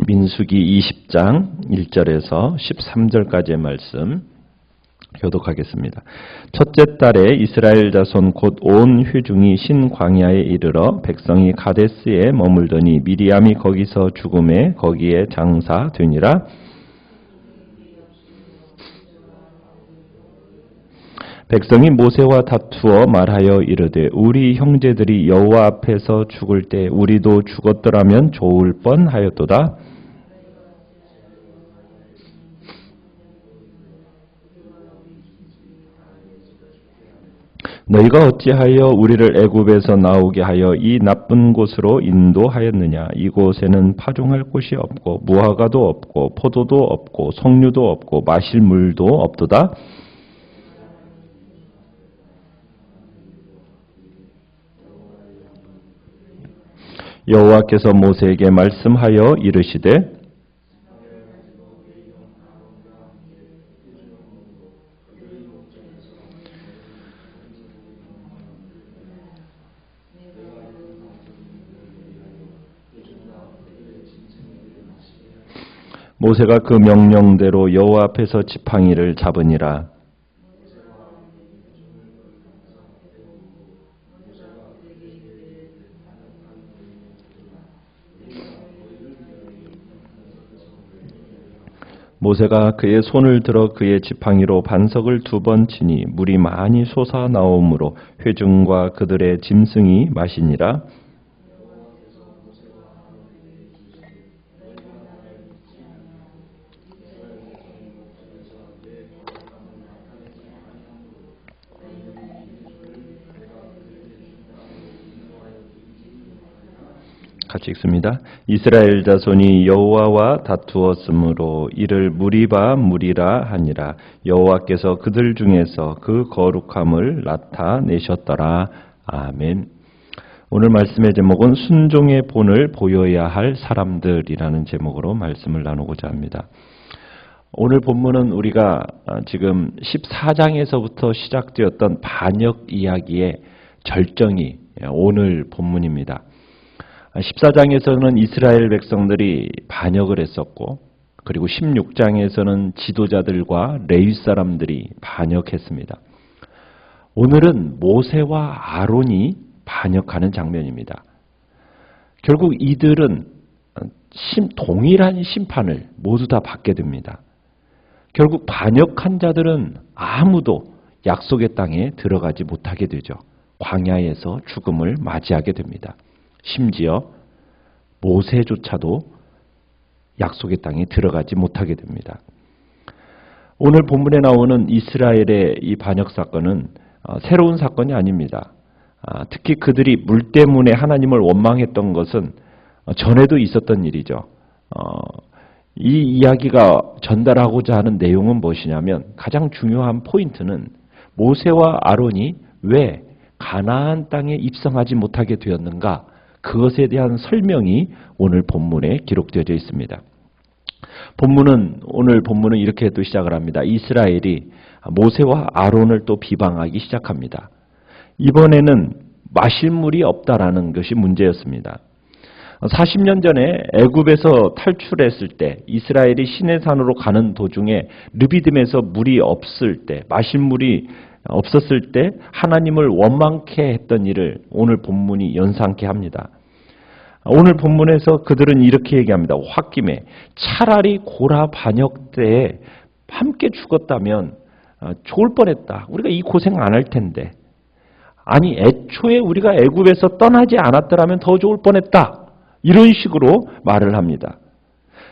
민수기 20장 1절에서 13절까지의 말씀 교독하겠습니다. 첫째 달에 이스라엘 자손 곧 온 회중이 신광야에 이르러 백성이 가데스에 머물더니 미리암이 거기서 죽음에 거기에 장사되니라. 백성이 모세와 다투어 말하여 이르되 우리 형제들이 여호와 앞에서 죽을 때 우리도 죽었더라면 좋을 뻔하였도다. 너희가 어찌하여 우리를 애굽에서 나오게 하여 이 나쁜 곳으로 인도하였느냐. 이곳에는 파종할 곳이 없고 무화과도 없고 포도도 없고 석류도 없고 마실 물도 없도다. 여호와께서 모세에게 말씀하여 이르시되 모세가 그 명령대로 여호와 앞에서 지팡이를 잡으니라. 모세가 그의 손을 들어 그의 지팡이로 반석을 2번 치니 물이 많이 솟아 나오므로 회중과 그들의 짐승이 마시니라. 같이 읽습니다. 이스라엘 자손이 여호와와 다투었으므로 이를 무리라 하니라. 여호와께서 그들 중에서 그 거룩함을 나타내셨더라. 아멘. 오늘 말씀의 제목은 순종의 본을 보여야 할 사람들이라는 제목으로 말씀을 나누고자 합니다. 오늘 본문은 우리가 지금 14장에서부터 시작되었던 반역 이야기의 절정이 오늘 본문입니다. 14장에서는 이스라엘 백성들이 반역을 했었고, 그리고 16장에서는 지도자들과 레위 사람들이 반역했습니다. 오늘은 모세와 아론이 반역하는 장면입니다. 결국 이들은 동일한 심판을 모두 다 받게 됩니다. 결국 반역한 자들은 아무도 약속의 땅에 들어가지 못하게 되죠. 광야에서 죽음을 맞이하게 됩니다. 심지어 모세조차도 약속의 땅에 들어가지 못하게 됩니다. 오늘 본문에 나오는 이스라엘의 이 반역 사건은 새로운 사건이 아닙니다. 특히 그들이 물 때문에 하나님을 원망했던 것은 전에도 있었던 일이죠. 이 이야기가 전달하고자 하는 내용은 무엇이냐면, 가장 중요한 포인트는 모세와 아론이 왜 가나안 땅에 입성하지 못하게 되었는가, 그것에 대한 설명이 오늘 본문에 기록되어져 있습니다. 오늘 본문은 이렇게 또 시작을 합니다. 이스라엘이 모세와 아론을 또 비방하기 시작합니다. 이번에는 마실 물이 없다라는 것이 문제였습니다. 40년 전에 애굽에서 탈출했을 때 이스라엘이 시내산으로 가는 도중에 르비딤에서 물이 없을 때, 마실 물이 없었을 때 하나님을 원망케 했던 일을 오늘 본문이 연상케 합니다. 오늘 본문에서 그들은 이렇게 얘기합니다. 홧김에 차라리 고라 반역 때에 함께 죽었다면 좋을 뻔했다. 우리가 이 고생 안 할 텐데. 아니, 애초에 우리가 애굽에서 떠나지 않았더라면 더 좋을 뻔했다. 이런 식으로 말을 합니다.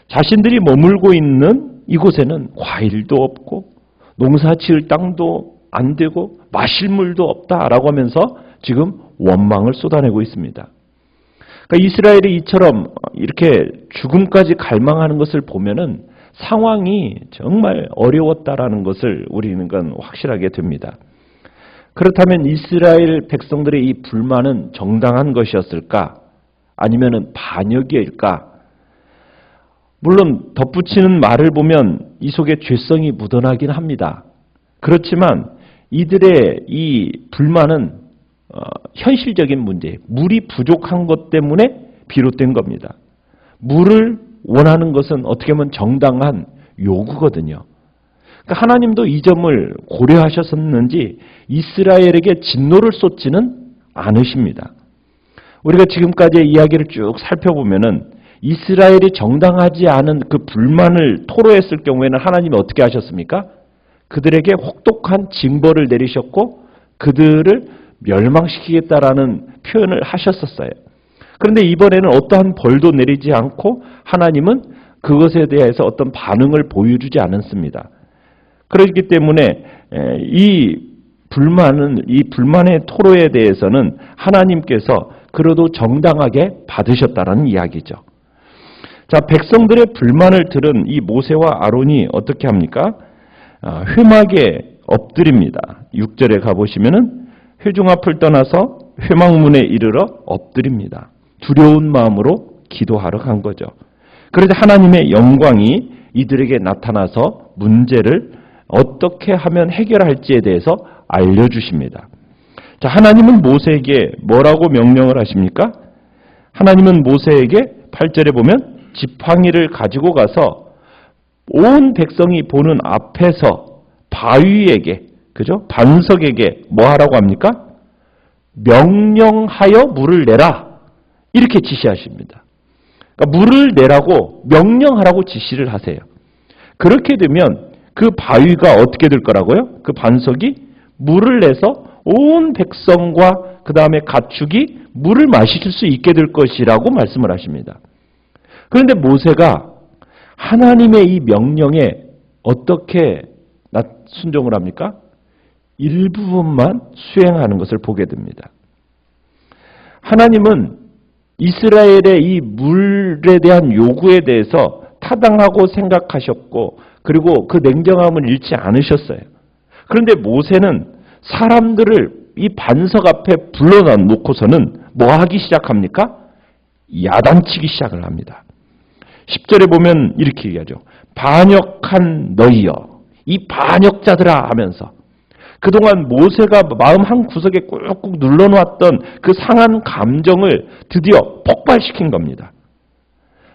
자신들이 머물고 있는 이곳에는 과일도 없고 농사 지을 땅도 안 되고 마실 물도 없다라고 하면서 지금 원망을 쏟아내고 있습니다. 그러니까 이스라엘이 이처럼 이렇게 죽음까지 갈망하는 것을 보면은 상황이 정말 어려웠다라는 것을 우리는 확실하게 됩니다. 그렇다면 이스라엘 백성들의 이 불만은 정당한 것이었을까? 아니면은 반역일까? 물론 덧붙이는 말을 보면 이 속에 죄성이 묻어나긴 합니다. 그렇지만 이들의 이 불만은 현실적인 문제, 물이 부족한 것 때문에 비롯된 겁니다. 물을 원하는 것은 어떻게 보면 정당한 요구거든요. 그러니까 하나님도 이 점을 고려하셨었는지 이스라엘에게 진노를 쏟지는 않으십니다. 우리가 지금까지의 이야기를 쭉 살펴보면은 이스라엘이 정당하지 않은 그 불만을 토로했을 경우에는 하나님이 어떻게 하셨습니까? 그들에게 혹독한 징벌을 내리셨고 그들을 멸망시키겠다라는 표현을 하셨었어요. 그런데 이번에는 어떠한 벌도 내리지 않고 하나님은 그것에 대해서 어떤 반응을 보여주지 않았습니다. 그렇기 때문에 이 불만의 토로에 대해서는 하나님께서 그래도 정당하게 받으셨다라는 이야기죠. 자, 백성들의 불만을 들은 이 모세와 아론이 어떻게 합니까? 회막에 엎드립니다. 6절에 가보시면은 회중 앞을 떠나서 회막문에 이르러 엎드립니다. 두려운 마음으로 기도하러 간 거죠. 그래서 하나님의 영광이 이들에게 나타나서 문제를 어떻게 하면 해결할지에 대해서 알려주십니다. 자, 하나님은 모세에게 뭐라고 명령을 하십니까? 하나님은 모세에게 8절에 보면 지팡이를 가지고 가서 온 백성이 보는 앞에서 바위에게, 그죠? 반석에게 뭐 하라고 합니까? 명령하여 물을 내라. 이렇게 지시하십니다. 그러니까 물을 내라고 명령하라고 지시를 하세요. 그렇게 되면 그 바위가 어떻게 될 거라고요? 그 반석이 물을 내서 온 백성과 그 다음에 가축이 물을 마실 수 있게 될 것이라고 말씀을 하십니다. 그런데 모세가 하나님의 이 명령에 어떻게 순종을 합니까? 일부분만 수행하는 것을 보게 됩니다. 하나님은 이스라엘의 이 물에 대한 요구에 대해서 타당하고 생각하셨고 그리고 그 냉정함을 잃지 않으셨어요. 그런데 모세는 사람들을 이 반석 앞에 불러다 놓고서는 뭐 하기 시작합니까? 야단치기 시작을 합니다. 10절에 보면 이렇게 얘기하죠. 반역한 너희여, 이 반역자들아 하면서 그동안 모세가 마음 한 구석에 꾹꾹 눌러놓았던 그 상한 감정을 드디어 폭발시킨 겁니다.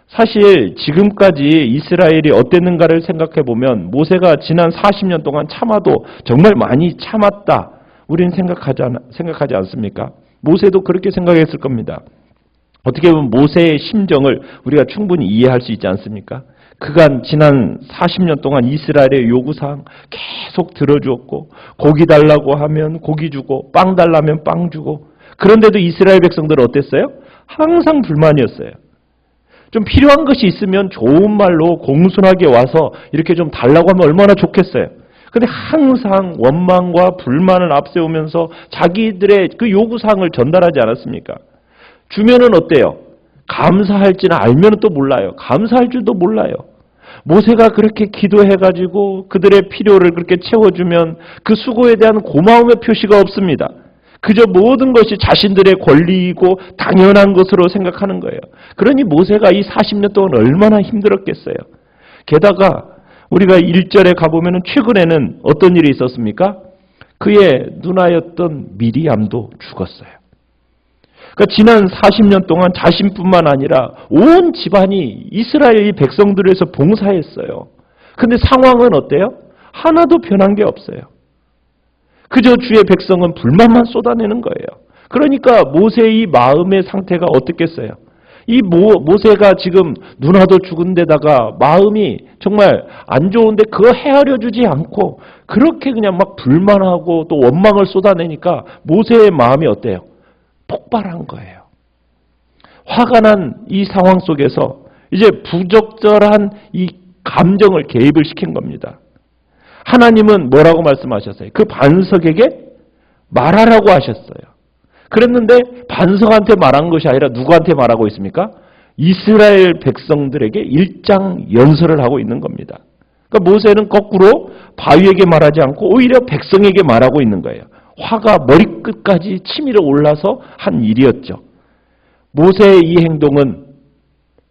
사실 지금까지 이스라엘이 어땠는가를 생각해 보면 모세가 지난 40년 동안 참아도 정말 많이 참았다. 우리는 생각하지 않습니까? 모세도 그렇게 생각했을 겁니다. 어떻게 보면 모세의 심정을 우리가 충분히 이해할 수 있지 않습니까? 그간 지난 40년 동안 이스라엘의 요구사항 계속 들어주었고 고기 달라고 하면 고기 주고 빵 달라면 빵 주고 그런데도 이스라엘 백성들은 어땠어요? 항상 불만이었어요. 좀 필요한 것이 있으면 좋은 말로 공손하게 와서 이렇게 좀 달라고 하면 얼마나 좋겠어요. 근데 항상 원망과 불만을 앞세우면서 자기들의 그 요구사항을 전달하지 않았습니까? 주면은 어때요? 감사할지는 알면 또 몰라요. 감사할 줄도 몰라요. 모세가 그렇게 기도해가지고 그들의 필요를 그렇게 채워주면 그 수고에 대한 고마움의 표시가 없습니다. 그저 모든 것이 자신들의 권리이고 당연한 것으로 생각하는 거예요. 그러니 모세가 이 40년 동안 얼마나 힘들었겠어요. 게다가 우리가 1절에 가보면 최근에는 어떤 일이 있었습니까? 그의 누나였던 미리암도 죽었어요. 그러니까 지난 40년 동안 자신뿐만 아니라 온 집안이 이스라엘 백성들에서 봉사했어요. 근데 상황은 어때요? 하나도 변한 게 없어요. 그저 주의 백성은 불만만 쏟아내는 거예요. 그러니까 모세의 마음의 상태가 어떻겠어요? 이 모세가 지금 누나도 죽은 데다가 마음이 정말 안 좋은데 그거 헤아려 주지 않고 그렇게 그냥 막 불만하고 또 원망을 쏟아내니까 모세의 마음이 어때요? 폭발한 거예요. 화가 난 이 상황 속에서 이제 부적절한 이 감정을 개입을 시킨 겁니다. 하나님은 뭐라고 말씀하셨어요? 그 반석에게 말하라고 하셨어요. 그랬는데 반석한테 말한 것이 아니라 누구한테 말하고 있습니까? 이스라엘 백성들에게 일장연설을 하고 있는 겁니다. 그러니까 모세는 거꾸로 바위에게 말하지 않고 오히려 백성에게 말하고 있는 거예요. 화가 머리끝까지 치밀어 올라서 한 일이었죠. 모세의 이 행동은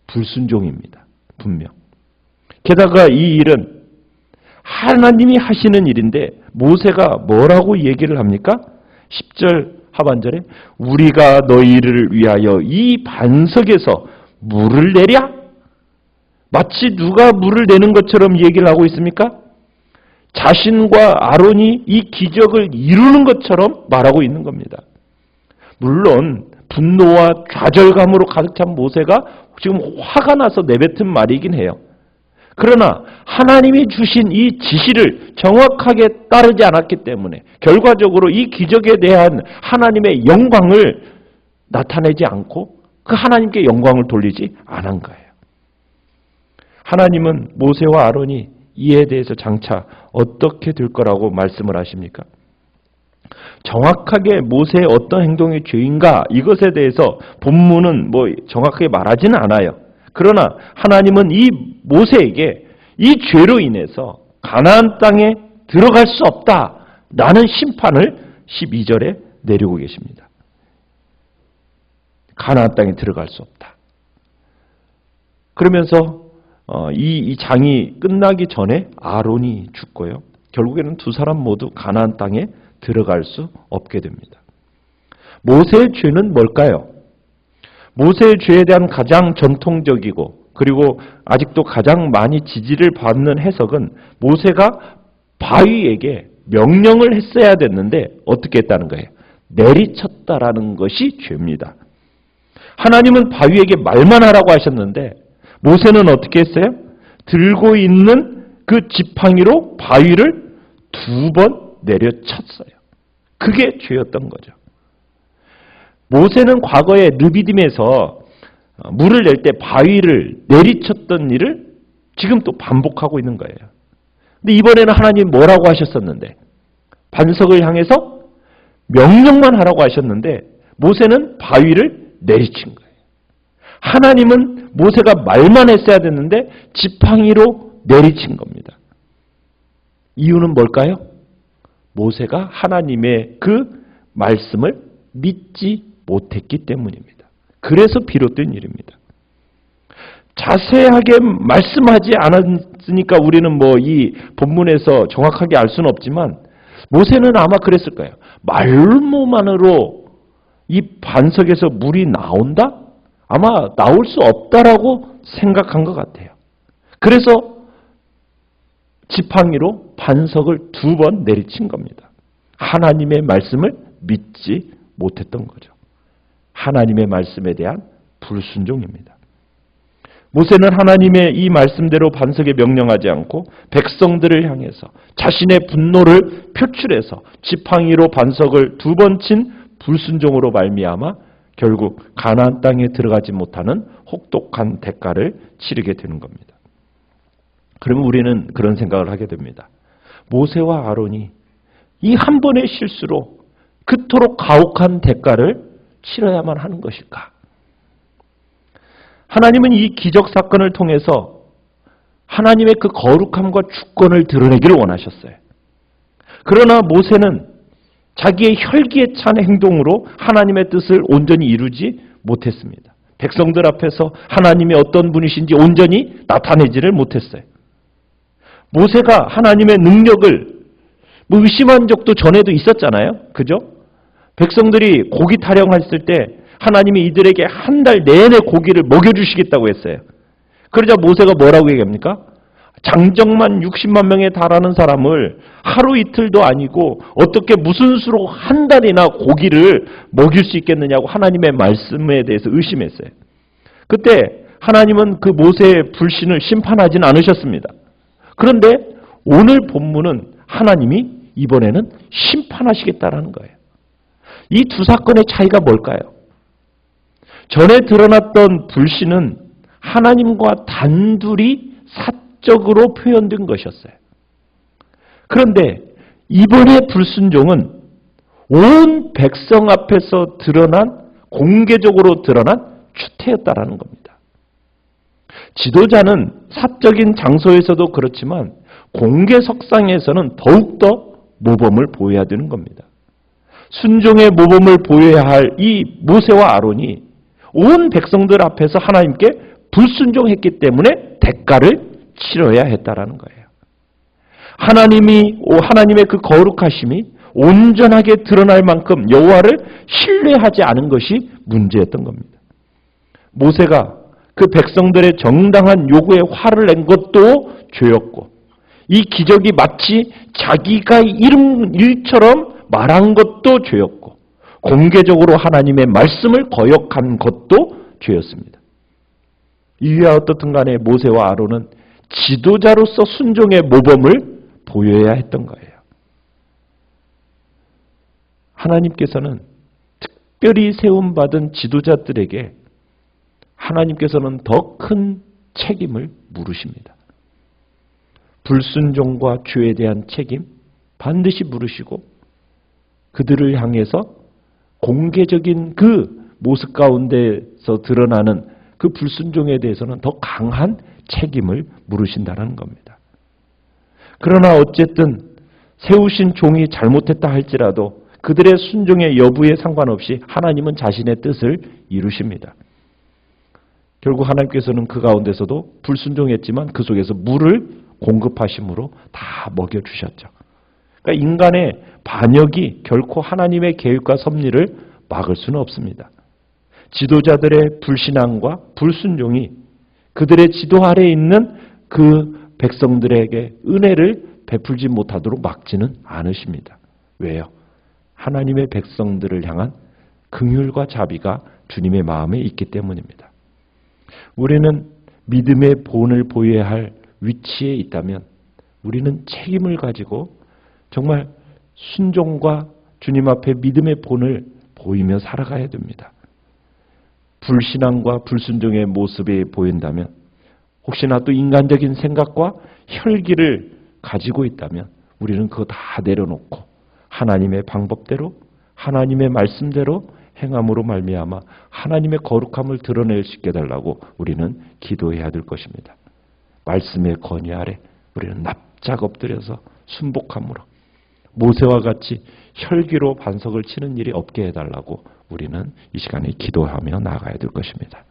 불순종입니다. 분명. 게다가 이 일은 하나님이 하시는 일인데 모세가 뭐라고 얘기를 합니까? 10절 하반절에 우리가 너희를 위하여 이 반석에서 물을 내랴? 마치 누가 물을 내는 것처럼 얘기를 하고 있습니까? 자신과 아론이 이 기적을 이루는 것처럼 말하고 있는 겁니다. 물론 분노와 좌절감으로 가득 찬 모세가 지금 화가 나서 내뱉은 말이긴 해요. 그러나 하나님이 주신 이 지시를 정확하게 따르지 않았기 때문에 결과적으로 이 기적에 대한 하나님의 영광을 나타내지 않고 그 하나님께 영광을 돌리지 않은 거예요. 하나님은 모세와 아론이 이에 대해서 장차 어떻게 될 거라고 말씀을 하십니까? 정확하게 모세의 어떤 행동이 죄인가 이것에 대해서 본문은 정확하게 말하지는 않아요. 그러나 하나님은 이 모세에게 이 죄로 인해서 가나안 땅에 들어갈 수 없다라는 심판을 12절에 내리고 계십니다. 가나안 땅에 들어갈 수 없다. 그러면서 이 장이 끝나기 전에 아론이 죽고요. 결국에는 두 사람 모두 가나안 땅에 들어갈 수 없게 됩니다. 모세의 죄는 뭘까요? 모세의 죄에 대한 가장 전통적이고 그리고 아직도 가장 많이 지지를 받는 해석은 모세가 바위에게 명령을 했어야 됐는데 어떻게 했다는 거예요? 내리쳤다라는 것이 죄입니다. 하나님은 바위에게 말만 하라고 하셨는데 모세는 어떻게 했어요? 들고 있는 그 지팡이로 바위를 2번 내려쳤어요. 그게 죄였던 거죠. 모세는 과거에 르비딤에서 물을 낼 때 바위를 내리쳤던 일을 지금 또 반복하고 있는 거예요. 근데 이번에는 하나님 뭐라고 하셨었는데 반석을 향해서 명령만 하라고 하셨는데 모세는 바위를 내리친 거예요. 하나님은 모세가 말만 했어야 됐는데 지팡이로 내리친 겁니다. 이유는 뭘까요? 모세가 하나님의 그 말씀을 믿지 못했기 때문입니다. 그래서 비롯된 일입니다. 자세하게 말씀하지 않았으니까 우리는 이 본문에서 정확하게 알 수는 없지만 모세는 아마 그랬을 거예요. 말로만으로 이 반석에서 물이 나온다? 아마 나올 수 없다라고 생각한 것 같아요. 그래서 지팡이로 반석을 2번 내리친 겁니다. 하나님의 말씀을 믿지 못했던 거죠. 하나님의 말씀에 대한 불순종입니다. 모세는 하나님의 이 말씀대로 반석에 명령하지 않고 백성들을 향해서 자신의 분노를 표출해서 지팡이로 반석을 2번 친 불순종으로 말미암아 결국 가나안 땅에 들어가지 못하는 혹독한 대가를 치르게 되는 겁니다. 그러면 우리는 그런 생각을 하게 됩니다. 모세와 아론이 이 한 번의 실수로 그토록 가혹한 대가를 치러야만 하는 것일까? 하나님은 이 기적 사건을 통해서 하나님의 그 거룩함과 주권을 드러내기를 원하셨어요. 그러나 모세는 자기의 혈기에 찬 행동으로 하나님의 뜻을 온전히 이루지 못했습니다. 백성들 앞에서 하나님이 어떤 분이신지 온전히 나타내지를 못했어요. 모세가 하나님의 능력을 의심한 적도 전에도 있었잖아요. 그죠? 백성들이 고기 타령했을 때 하나님이 이들에게 한 달 내내 고기를 먹여주시겠다고 했어요. 그러자 모세가 뭐라고 얘기합니까? 장정만 60만 명에 달하는 사람을 하루 이틀도 아니고 어떻게 무슨 수로 한 달이나 고기를 먹일 수 있겠느냐고 하나님의 말씀에 대해서 의심했어요. 그때 하나님은 그 모세의 불신을 심판하지는 않으셨습니다. 그런데 오늘 본문은 하나님이 이번에는 심판하시겠다라는 거예요. 이 두 사건의 차이가 뭘까요? 전에 드러났던 불신은 하나님과 단둘이 사적으로 표현된 것이었어요. 그런데 이번의 불순종은 온 백성 앞에서 드러난, 공개적으로 드러난 추태였다라는 겁니다. 지도자는 사적인 장소에서도 그렇지만 공개석상에서는 더욱더 모범을 보여야 되는 겁니다. 순종의 모범을 보여야 할 이 모세와 아론이 온 백성들 앞에서 하나님께 불순종했기 때문에 대가를 치러야 했다라는 거예요. 하나님의 그 거룩하심이 온전하게 드러날 만큼 여호와를 신뢰하지 않은 것이 문제였던 겁니다. 모세가 그 백성들의 정당한 요구에 화를 낸 것도 죄였고, 이 기적이 마치 자기가 이룬 일처럼 말한 것도 죄였고, 공개적으로 하나님의 말씀을 거역한 것도 죄였습니다. 이와 어떻든 간에 모세와 아론은 지도자로서 순종의 모범을 보여야 했던 거예요. 하나님께서는 특별히 세움받은 지도자들에게 하나님께서는 더 큰 책임을 물으십니다. 불순종과 죄에 대한 책임 반드시 물으시고, 그들을 향해서 공개적인 그 모습 가운데서 드러나는 그 불순종에 대해서는 더 강한 책임을 물으신다는 겁니다. 그러나 어쨌든 세우신 종이 잘못했다 할지라도 그들의 순종의 여부에 상관없이 하나님은 자신의 뜻을 이루십니다. 결국 하나님께서는 그 가운데서도 불순종했지만 그 속에서 물을 공급하심으로 다 먹여주셨죠. 그러니까 인간의 반역이 결코 하나님의 계획과 섭리를 막을 수는 없습니다. 지도자들의 불신앙과 불순종이 그들의 지도 아래에 있는 그 백성들에게 은혜를 베풀지 못하도록 막지는 않으십니다. 왜요? 하나님의 백성들을 향한 긍휼과 자비가 주님의 마음에 있기 때문입니다. 우리는 믿음의 본을 보여야 할 위치에 있다면 우리는 책임을 가지고 정말 순종과 주님 앞에 믿음의 본을 보이며 살아가야 됩니다. 불신앙과 불순종의 모습이 보인다면, 혹시나 또 인간적인 생각과 혈기를 가지고 있다면 우리는 그거 다 내려놓고 하나님의 방법대로, 하나님의 말씀대로 행함으로 말미암아 하나님의 거룩함을 드러낼 수 있게 해달라고 우리는 기도해야 될 것입니다. 말씀의 권위 아래 우리는 납작 엎드려서 순복함으로 모세와 같이 혈기로 반석을 치는 일이 없게 해달라고 우리는 이 시간에 기도하며 나아가야 될 것입니다.